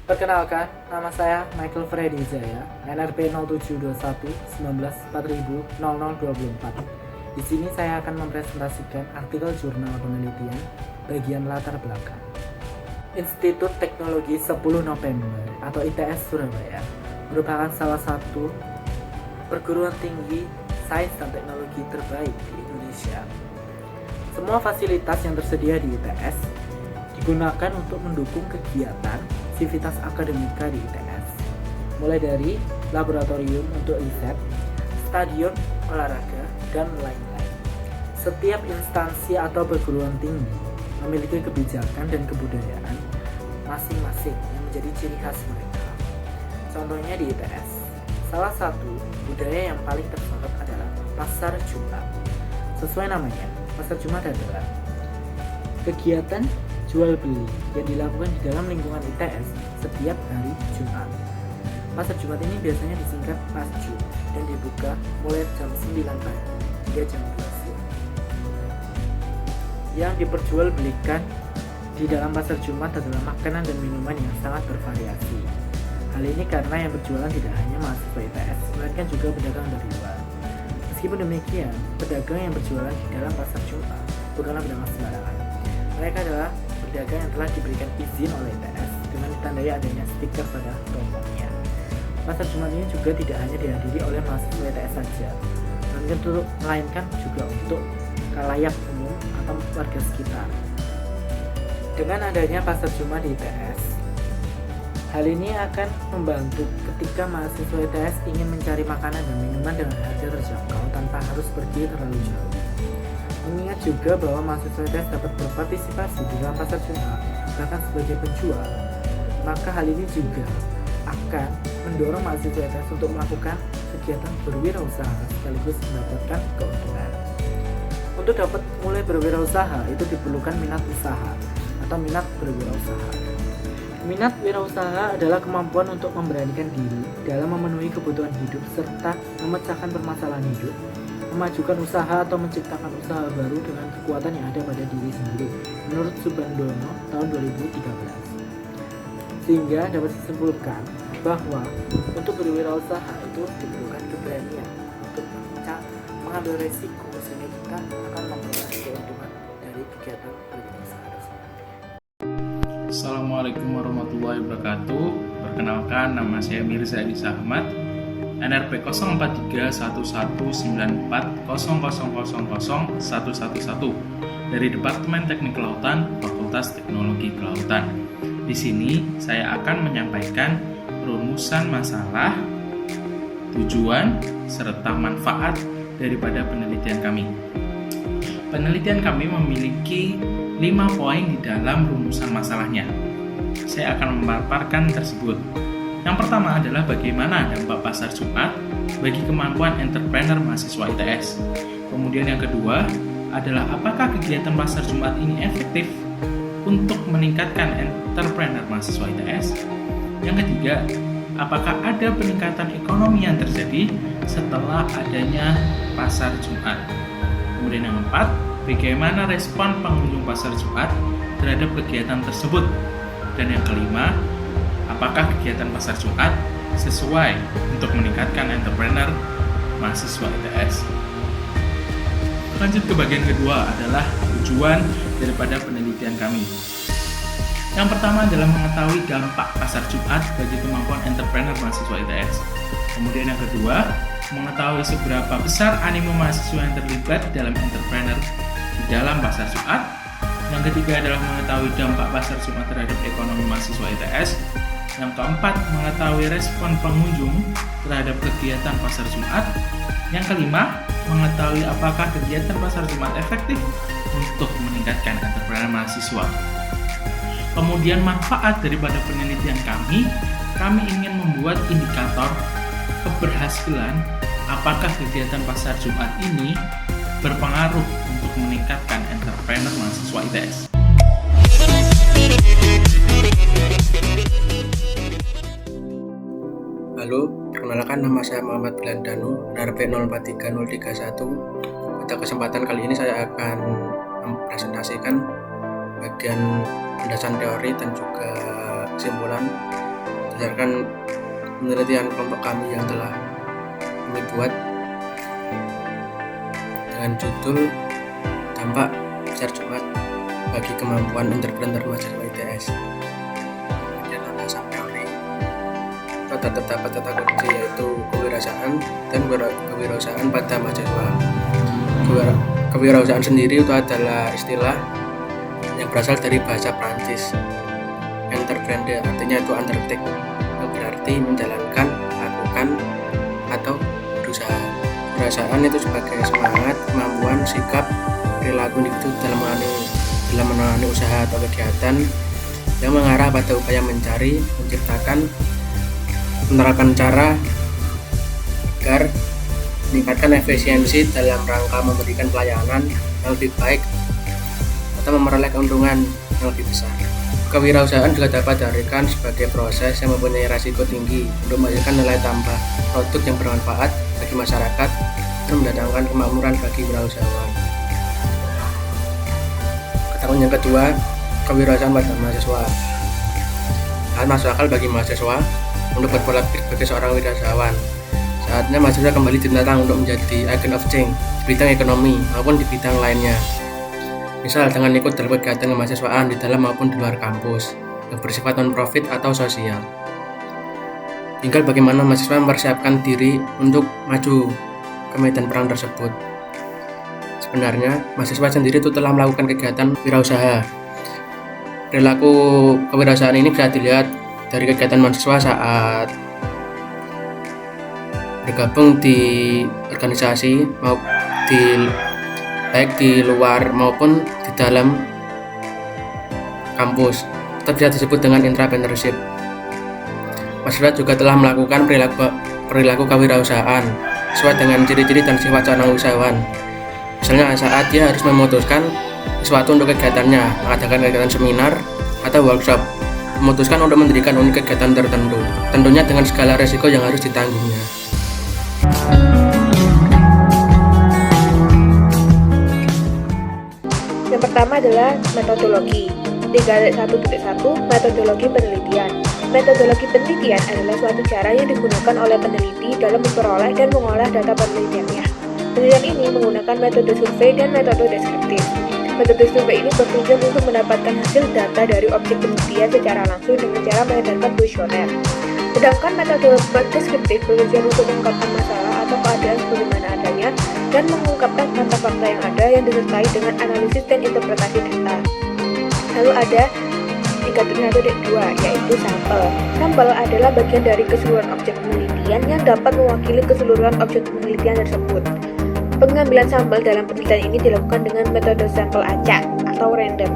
Perkenalkan, nama saya Michael Freddy Jaya, NRP 0721 19400024. Di sini saya akan mempresentasikan artikel jurnal penelitian bagian latar belakang. Institut Teknologi 10 November atau ITS Surabaya merupakan salah satu perguruan tinggi sains dan teknologi terbaik di Indonesia. Semua fasilitas yang tersedia di ITS digunakan untuk mendukung kegiatan sivitas akademika di ITS, mulai dari laboratorium untuk riset, stadion olahraga, dan lain-lain. Setiap instansi atau perguruan tinggi memiliki kebijakan dan kebudayaan masing-masing yang menjadi ciri khas mereka. Contohnya di ITS, salah satu budaya yang paling tersorot adalah Pasar Jumat. Sesuai namanya, Pasar Jumat adalah kegiatan jual beli yang dilakukan di dalam lingkungan ITS setiap hari Jumat. Pasar Jumat ini biasanya disingkat Pasju dan dibuka mulai jam 9 pagi hingga jam 2 siang. Yang diperjualbelikan di dalam pasar Jumat adalah makanan dan minuman yang sangat bervariasi. Hal ini karena yang berjualan tidak hanya mahasiswa ITS, melainkan juga pedagang dari luar. Meskipun demikian, pedagang yang berjualan di dalam pasar Jumat bukanlah pedagang sembarangan. Mereka adalah pedagang yang telah diberikan izin oleh ITS dengan ditandai adanya stiker pada tombolnya. Pasar Jumat ini juga tidak hanya dihadiri oleh mahasiswa ITS saja, melainkan juga untuk khalayak umum atau warga sekitar. Dengan adanya pasar Jumat di ITS, hal ini akan membantu ketika mahasiswa ITS ingin mencari makanan dan minuman dengan harga terjangkau tanpa harus pergi terlalu jauh. Mengingat juga bahwa mahasiswa ITS dapat berpartisipasi di dalam pasar Jumat bahkan sebagai penjual, maka hal ini juga akan mendorong mahasiswa ITS untuk melakukan kegiatan berwirausaha sekaligus mendapatkan keuntungan. Untuk dapat mulai berwirausaha itu diperlukan minat usaha atau minat berwirausaha. Minat wirausaha adalah kemampuan untuk memberanikan diri dalam memenuhi kebutuhan hidup serta memecahkan permasalahan hidup, memajukan usaha atau menciptakan usaha baru dengan kekuatan yang ada pada diri sendiri, menurut Subandono tahun 2013. Sehingga dapat disimpulkan bahwa untuk berwirausaha itu diperlukan keberanian untuk mengambil resiko sehingga kita akan memperoleh keuntungan dari kegiatan berwirausaha tersebut. Assalamualaikum warahmatullahi wabarakatuh. Perkenalkan, nama saya Mirza Adisa Ahmad, NRP 043940000111 dari Departemen Teknik Kelautan, Fakultas Teknologi Kelautan. Di sini saya akan menyampaikan rumusan masalah, tujuan, serta manfaat daripada penelitian kami. Penelitian kami memiliki 5 poin di dalam rumusan masalahnya. Saya akan memaparkan tersebut. Yang pertama adalah bagaimana dampak pasar Jumat bagi kemampuan entrepreneur mahasiswa ITS. Kemudian yang kedua adalah apakah kegiatan pasar Jumat ini efektif untuk meningkatkan entrepreneur mahasiswa ITS. Yang ketiga, apakah ada peningkatan ekonomi yang terjadi setelah adanya pasar Jumat. Kemudian yang keempat, bagaimana respon pengunjung pasar Jumat terhadap kegiatan tersebut. Dan yang kelima, apakah kegiatan pasar Jumat sesuai untuk meningkatkan entrepreneur mahasiswa ITS. Lanjut ke bagian kedua adalah tujuan daripada penelitian kami. Yang pertama adalah mengetahui dampak pasar Jumat bagi kemampuan entrepreneur mahasiswa ITS. Kemudian yang kedua, mengetahui seberapa besar animo mahasiswa yang terlibat dalam entrepreneur di dalam pasar Jumat. Yang ketiga adalah mengetahui dampak pasar Jumat terhadap ekonomi mahasiswa ITS. Yang keempat, mengetahui respon pengunjung terhadap kegiatan pasar Jumat. Yang kelima, mengetahui apakah kegiatan pasar Jumat efektif untuk meningkatkan entrepreneur mahasiswa. Kemudian manfaat daripada penelitian kami ingin membuat indikator keberhasilan apakah kegiatan pasar Jumat ini berpengaruh untuk meningkatkan entrepreneur mahasiswa ITS. Halo, perkenalkan nama saya Muhammad Bilandanu, NRP 043031. Pada kesempatan kali ini saya akan mempresentasikan bagian penjelasan teori dan juga kesimpulan berdasarkan penelitian kelompok kami yang telah kami buat dengan judul dampak besar Jumat bagi kemampuan entrepreneur mahasiswa ITS. Kemudian landasan teori terdapat kata kunci yaitu kewirausahaan dan kewirausahaan pada mahasiswa. Kewirausahaan sendiri itu adalah istilah yang berasal dari bahasa Prancis. Entreprendre artinya itu undertake, yang berarti menjalankan, lakukan, atau berusaha. Kewirausahaan itu sebagai semangat, kemampuan, sikap, perilaku individu dalam menangani usaha atau kegiatan yang mengarah pada upaya mencari, menciptakan, menerapkan cara agar meningkatkan efisiensi dalam rangka memberikan pelayanan yang lebih baik atau memperoleh keuntungan yang lebih besar. Kewirausahaan juga dapat diartikan sebagai proses yang mempunyai risiko tinggi untuk menghasilkan nilai tambah produk yang bermanfaat bagi masyarakat dan mendatangkan kemakmuran bagi wirausahawan. Kata kunci yang kedua, kewirausahaan pada mahasiswa. Hal masuk akal bagi mahasiswa untuk berpola pikir sebagai seorang wirausahawan. Saatnya mahasiswa kembali ditantang untuk menjadi agent of change di bidang ekonomi maupun di bidang lainnya. Misal dengan ikut dalam kegiatan kemahasiswaan di dalam maupun di luar kampus yang bersifat non-profit atau sosial. Tinggal bagaimana mahasiswa mempersiapkan diri untuk maju ke medan perang tersebut. Sebenarnya, mahasiswa sendiri itu telah melakukan kegiatan wirausaha. Perilaku kewirausahaan ini bisa dilihat dari kegiatan mahasiswa saat bergabung di organisasi baik di luar maupun di dalam kampus. Tetap bisa disebut dengan entrepreneurship. Mahasiswa juga telah melakukan perilaku kewirausahaan sesuai dengan ciri-ciri dan sifat seorang usahawan. Misalnya saat dia harus memutuskan sesuatu untuk kegiatannya, mengadakan kegiatan seminar atau workshop, memutuskan untuk mendirikan unit kegiatan tertentu, tentunya dengan segala resiko yang harus ditanggungnya. Yang pertama adalah metodologi. 3.1.1 Metodologi penelitian. Metodologi penelitian adalah suatu cara yang digunakan oleh peneliti dalam memperoleh dan mengolah data penelitiannya. Penelitian ini menggunakan metode survei dan metode deskriptif. Metode survei ini bertujuan untuk mendapatkan hasil data dari objek penelitian secara langsung dengan cara mengedarkan kuesioner. Sedangkan metode deskriptif bertujuan untuk mengungkapkan masalah atau keadaan sebagaimana adanya dan mengungkapkan fakta-fakta yang ada yang disertai dengan analisis dan interpretasi data. Lalu ada 3.1.2 yaitu sampel. Sampel adalah bagian dari keseluruhan objek penelitian yang dapat mewakili keseluruhan objek penelitian tersebut. Pengambilan sampel dalam penelitian ini dilakukan dengan metode sampel acak atau random,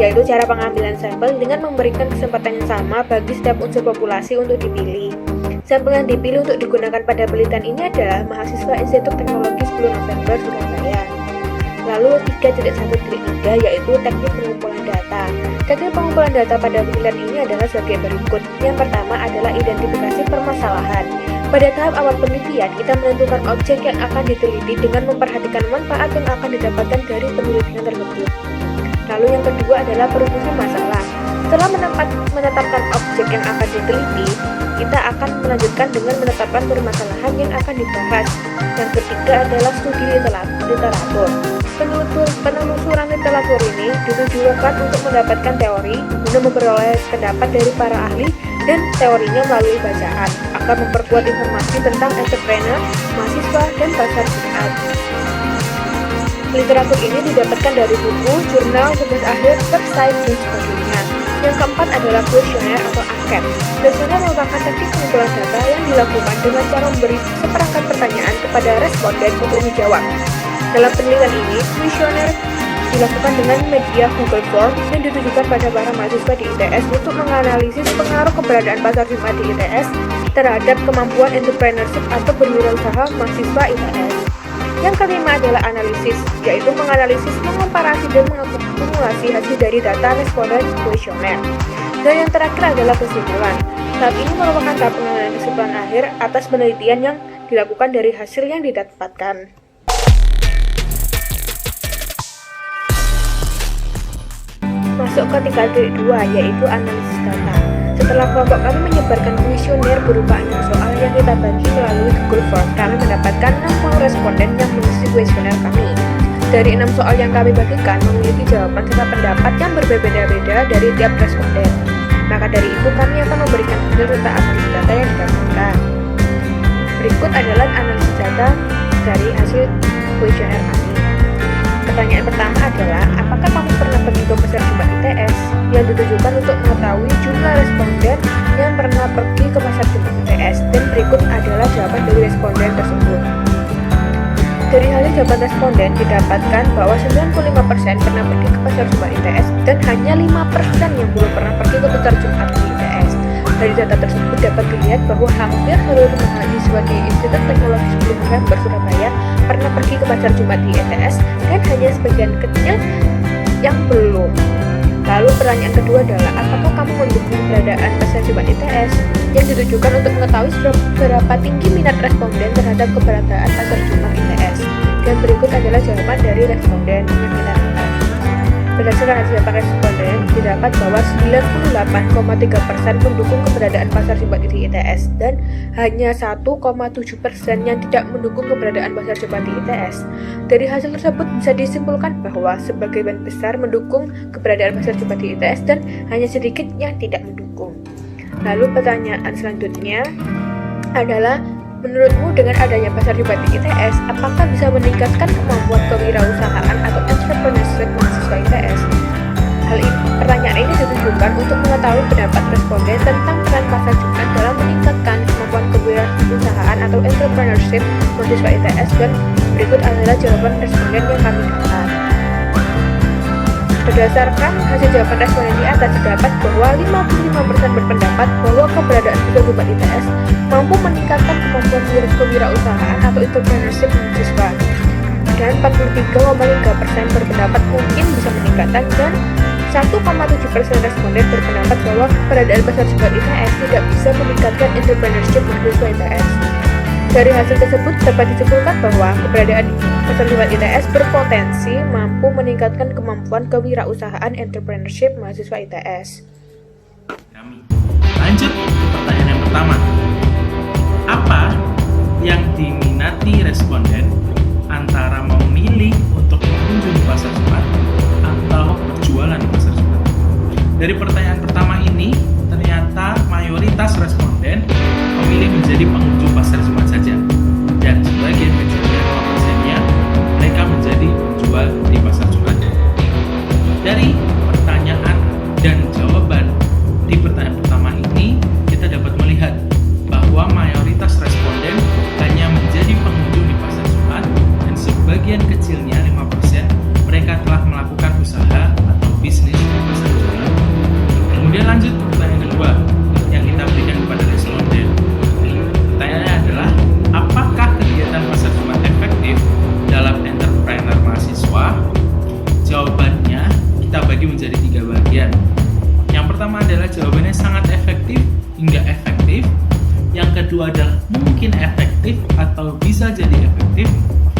yaitu cara pengambilan sampel dengan memberikan kesempatan yang sama bagi setiap unsur populasi untuk dipilih. Sampel yang dipilih untuk digunakan pada penelitian ini adalah mahasiswa Institut Teknologi 10 November Surabaya. Lalu 3.1.3 yaitu teknik pengumpulan data. Teknik pengumpulan data pada penelitian ini adalah sebagai berikut. Yang pertama adalah identifikasi permasalahan. Pada tahap awal penelitian, kita menentukan objek yang akan diteliti dengan memperhatikan manfaat yang akan didapatkan dari penelitian tersebut. Lalu yang kedua adalah perumusan masalah. Setelah menetapkan objek yang akan diteliti, kita akan melanjutkan dengan menetapkan permasalahan yang akan dibahas. Yang ketiga adalah studi literatur. Penelusuran literatur ini ditujukan untuk mendapatkan teori, guna memperoleh pendapat dari para ahli dan teorinya melalui bacaan, akan memperkuat informasi tentang entrepreneur, mahasiswa, dan pasar Jumat. Literatur ini didapatkan dari buku, jurnal, tugas akhir, website, dan sebagainya. Yang keempat adalah kuesioner atau angket. Kuesioner merupakan teknik pengumpulan data yang dilakukan dengan cara memberi seperangkat pertanyaan kepada responden untuk dijawab. Dalam penelitian ini, kuesioner dilakukan dengan media Google Form yang ditujukan pada para mahasiswa di ITS untuk menganalisis pengaruh keberadaan pasar Jumat di ITS terhadap kemampuan entrepreneurship atau berwirausaha mahasiswa ITS. Yang kelima adalah analisis, yaitu menganalisis, mengkomparasi, dan mengakumulasi hasil dari data responden kuesioner. Dan yang terakhir adalah kesimpulan. Tahap ini merupakan tahap pengambilan kesimpulan akhir atas penelitian yang dilakukan dari hasil yang didapatkan. Masuk ke 3.2 yaitu analisis data. Setelah kelompok kami menyebarkan kuesioner berupa 6 soal yang kita bagi melalui Google Form, kami mendapatkan 60 responden yang mengisi kuesioner kami. Dari 6 soal yang kami bagikan memiliki jawaban serta pendapat yang berbeda-beda dari tiap responden. Maka dari itu kami akan memberikan hasil serta analisis data yang didapatkan. Berikut adalah analisis data dari hasil kuesioner kami. Pertanyaan pertama adalah, apakah kamu pernah pergi ke pasar Jumat ITS? Yang ditujukan untuk mengetahui jumlah responden yang pernah pergi ke pasar Jumat ITS. Dan berikut adalah jawaban dari responden tersebut. Dari hasil jawaban responden didapatkan bahwa 95% pernah pergi ke pasar Jumat ITS dan hanya 5% yang belum pernah pergi ke pasar Jumat ITS. Dari data tersebut dapat dilihat bahwa hampir seluruh mahasiswa di Institut Teknologi 10 November Surabaya pernah pergi ke pasar Jumat di ITS dan hanya sebagian kecil yang belum. Lalu pertanyaan kedua adalah, apakah kamu mendukung keberadaan pasar Jumat ITS? Yang ditujukan untuk mengetahui seberapa tinggi minat responden terhadap keberadaan pasar Jumat ITS. Dan berikut adalah jawaban dari responden yang kita dapat. Berdasarkan hasil jawaban responden, didapat bahwa 98,3% mendukung keberadaan pasar Jumat di ITS dan hanya 1,7% yang tidak mendukung keberadaan pasar Jumat di ITS. Dari hasil tersebut bisa disimpulkan bahwa sebagian besar mendukung keberadaan pasar Jumat di ITS dan hanya sedikit yang tidak mendukung. Lalu pertanyaan selanjutnya adalah, menurutmu dengan adanya pasar Jumat di ITS, apakah bisa meningkatkan kemampuan kewirausahaan atau entrepreneurship mahasiswa ITS? Pertanyaan ini ditujukan untuk mengetahui pendapat responden tentang peran pasar Jumat dalam meningkatkan kemampuan kewirausahaan atau entrepreneurship mahasiswa ITS, dan berikut adalah jawaban responden yang kami dapat. Berdasarkan hasil jawaban responden di atas, terdapat bahwa 55% berpendapat bahwa keberadaan pasar Jumat ITS mampu meningkatkan kemampuan kewirausahaan atau entrepreneurship mahasiswa, dan 43,3% berpendapat mungkin bisa meningkatkan, dan 1,7% responden berpendapat bahwa keberadaan pasar Jumat ITS tidak bisa meningkatkan entrepreneurship mahasiswa ITS. Dari hasil tersebut dapat disimpulkan bahwa keberadaan pasar Jumat ITS berpotensi mampu meningkatkan kemampuan kewirausahaan entrepreneurship mahasiswa ITS. Lanjut ke pertanyaan yang pertama. Apa yang diminati responden antara memilih untuk mengunjungi pasar Jumat atau berjualan di pasar Jumat? Dari pertanyaan pertama ini, ternyata mayoritas responden memilih menjadi pengunjung pasar Jumat saja, dan sebagian kecilnya 5%-nya mereka menjadi penjual di pasar Jumat. Dari pertanyaan dan jawaban di pertanyaan pertama ini, kita dapat melihat bahwa mayoritas responden hanya menjadi pengunjung di pasar Jumat, dan sebagian kecilnya 5% mereka telah melakukan usaha atau bisnis di pasar Jumat. Kemudian lanjut ke pertanyaan kedua yang kita berikan kepada responden. Pertanyaannya adalah, apakah kegiatan pasar Jumat efektif dalam entrepreneur mahasiswa? Jawabannya kita bagi menjadi 3 bagian. Yang pertama adalah jawabannya sangat efektif hingga efektif. Yang kedua adalah mungkin efektif atau bisa jadi efektif.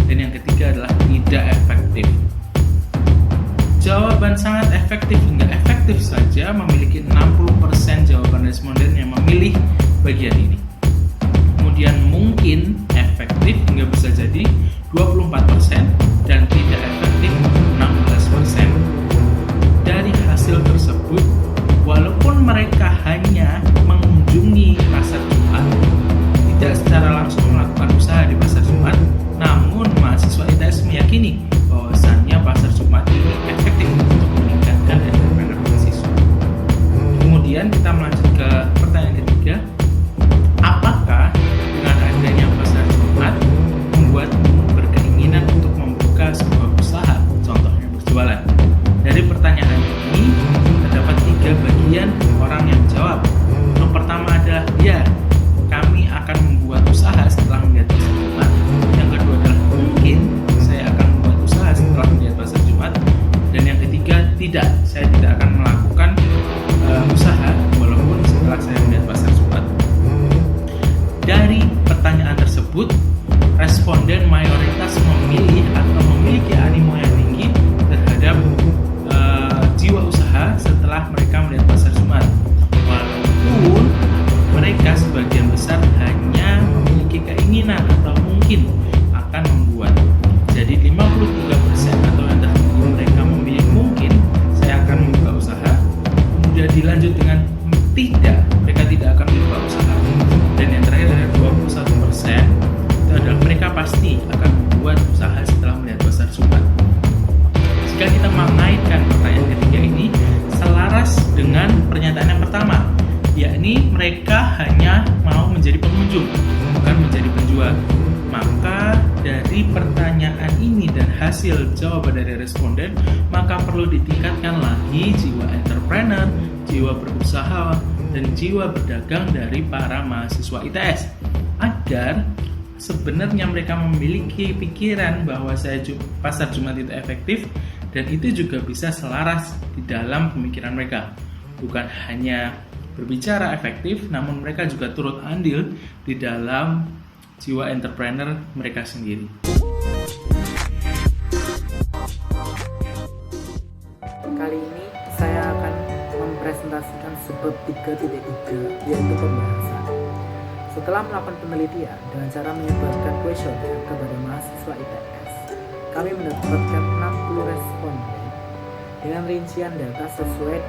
Dan yang ketiga adalah tidak efektif. Jawaban sangat efektif hingga efektif saja memiliki 60% jawaban responden yang memilih bagian ini. Kemudian mungkin efektif hingga bisa jadi 24% dan tidak efektif 16%. Dari hasil tersebut, walaupun mereka hanya mengunjungi pasar Jumat, tidak secara langsung melakukan usaha di pasar Jumat, namun mahasiswa ITS meyakini bahwasannya pasar Jumat ini efektif untuk meningkatkan entrepreneur mahasiswa. Kemudian kita melanjut ke pertanyaan ketiga, apakah dengan adanya pasar Jumat membuatmu berkeinginan untuk membuka sebuah usaha, contohnya berjualan? Dari pertanyaan ini terdapat 3 bagian orang yang jawab. Yang pertama adalah ya, kami akan membuat usaha setelah melihat pasar Jumat. Yang kedua adalah mungkin saya akan membuat usaha setelah melihat pasar Jumat. Dan yang ketiga, tidak, saya tidak akan melakukan usaha walaupun setelah saya melihat pasar Jumat. Dari pertanyaan tersebut, responden mayoritas memilih atau memiliki animo yang tinggi terhadap jiwa usaha setelah mereka melihat pasar Jumat. Walaupun dengan pernyataan yang pertama, yakni mereka hanya mau menjadi pengunjung, bukan menjadi penjual. Maka dari pertanyaan ini dan hasil jawaban dari responden, maka perlu ditingkatkan lagi jiwa entrepreneur, jiwa berusaha, dan jiwa berdagang dari para mahasiswa ITS, agar sebenarnya mereka memiliki pikiran bahwa pasar Jumat itu efektif, dan itu juga bisa selaras di dalam pemikiran mereka. Bukan hanya berbicara efektif, namun mereka juga turut andil di dalam jiwa entrepreneur mereka sendiri. Kali ini saya akan mempresentasikan sebab 3.3, yaitu pembahasan. Setelah melakukan penelitian dengan cara menyebarkan kuesioner kepada mahasiswa ITS, kami mendapatkan 60 responden dengan rincian data sesuai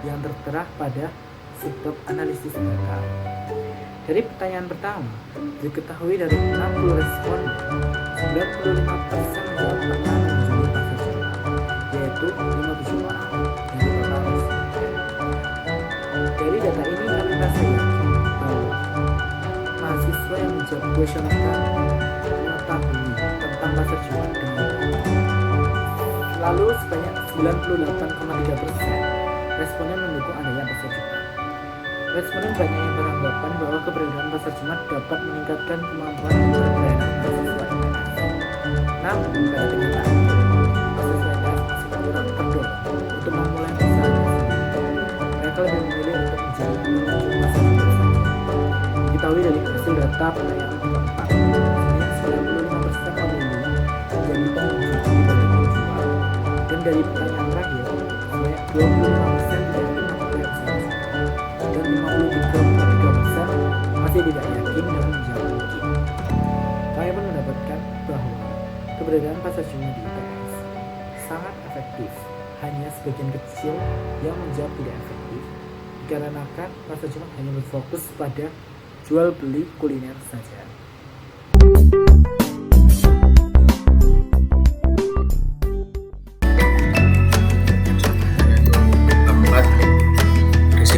yang tertera pada sebab analisis mereka. Dari pertanyaan pertama, diketahui dari 60 responden, 95% menjawab pernah mengunjungi pasar Jumat, yaitu 57 orang dari total responden. Dari data ini kami merasa yakin bahwa mahasiswa yang menjawab kuesioner kami mengetahui tentang pasar Jumat dengan baik. Lalu sebanyak 98,3% responden mendukung adanya pasar Jumat. Responden banyak yang beranggapan bahwa keberadaan pasar Jumat dapat meningkatkan kemampuan entrepreneur mahasiswa ITS. Namun, pada kenyataannya, mahasiswa ITS masih kurang terdorong untuk memulai usaha sendiri. Mereka lebih memilih untuk menjadi pengunjung pasar Jumat saja. Diketahui dari hasil data penilaian keempat, sebanyak 95% memilih menjadi pengunjung dibanding penjual. Dan dari pertanyaan terakhir, sebanyak 25% tidak memulai usaha sendiri. Dan 53,3% masih tidak yakin dan menjawab mungkin. Kami pun mendapatkan bahwa keberadaan pasar Jumat di ITS sangat efektif. Hanya sebagian kecil yang menjawab tidak efektif, dikarenakan pasar Jumat hanya berfokus pada jual beli kuliner saja.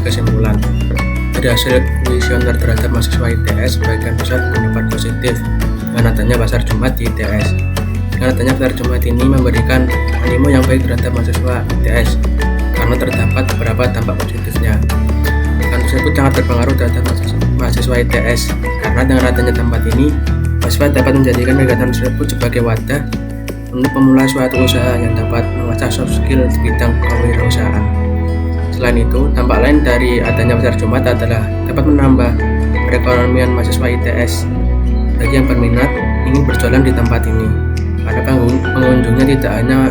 Kesimpulan, dari hasil kuesioner terhadap mahasiswa ITS, sebagian besar pendapat positif dengan adanya pasar Jumat di ITS. Dengan adanya pasar Jumat ini memberikan animo yang baik terhadap mahasiswa ITS karena terdapat beberapa dampak positifnya. Hal tersebut sangat berpengaruh terhadap mahasiswa ITS karena dengan adanya tempat ini, mahasiswa dapat menjadikan kegiatan tersebut sebagai wadah untuk memulai suatu usaha yang dapat mengasah soft skill di bidang kewirausahaan. Selain itu, dampak lain dari adanya pasar Jumat adalah dapat menambah perekonomian mahasiswa ITS. Bagi yang berminat ingin berjualan di tempat ini, para pengunjungnya tidak hanya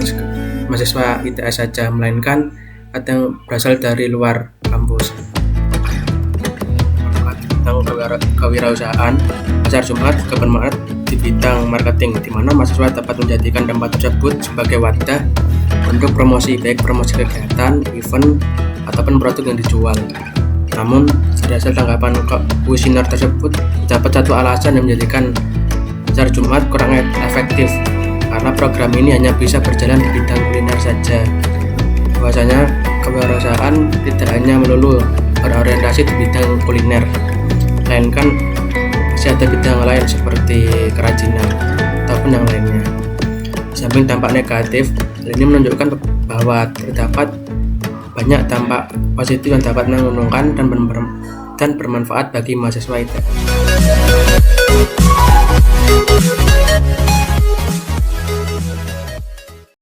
mahasiswa ITS saja, melainkan ada yang berasal dari luar kampus. Tentang kewirausahaan, pasar Jumat juga bermanfaat di bidang marketing, di mana mahasiswa dapat menjadikan tempat tersebut sebagai wadah untuk promosi, baik promosi kegiatan, event, ataupun produk yang dijual. Namun, dari hasil tanggapan kuesioner tersebut, dapat satu alasan yang menjadikan pasar Jumat kurang efektif, karena program ini hanya bisa berjalan di bidang kuliner saja. Bahwasanya kewirausahaan tidak hanya melulu berorientasi di bidang kuliner, melainkan masih ada bidang lain seperti kerajinan ataupun yang lainnya. Di samping dampak negatif, hal ini menunjukkan bahwa terdapat banyak dampak positif yang dapat menguntungkan dan bermanfaat bagi mahasiswa ITS.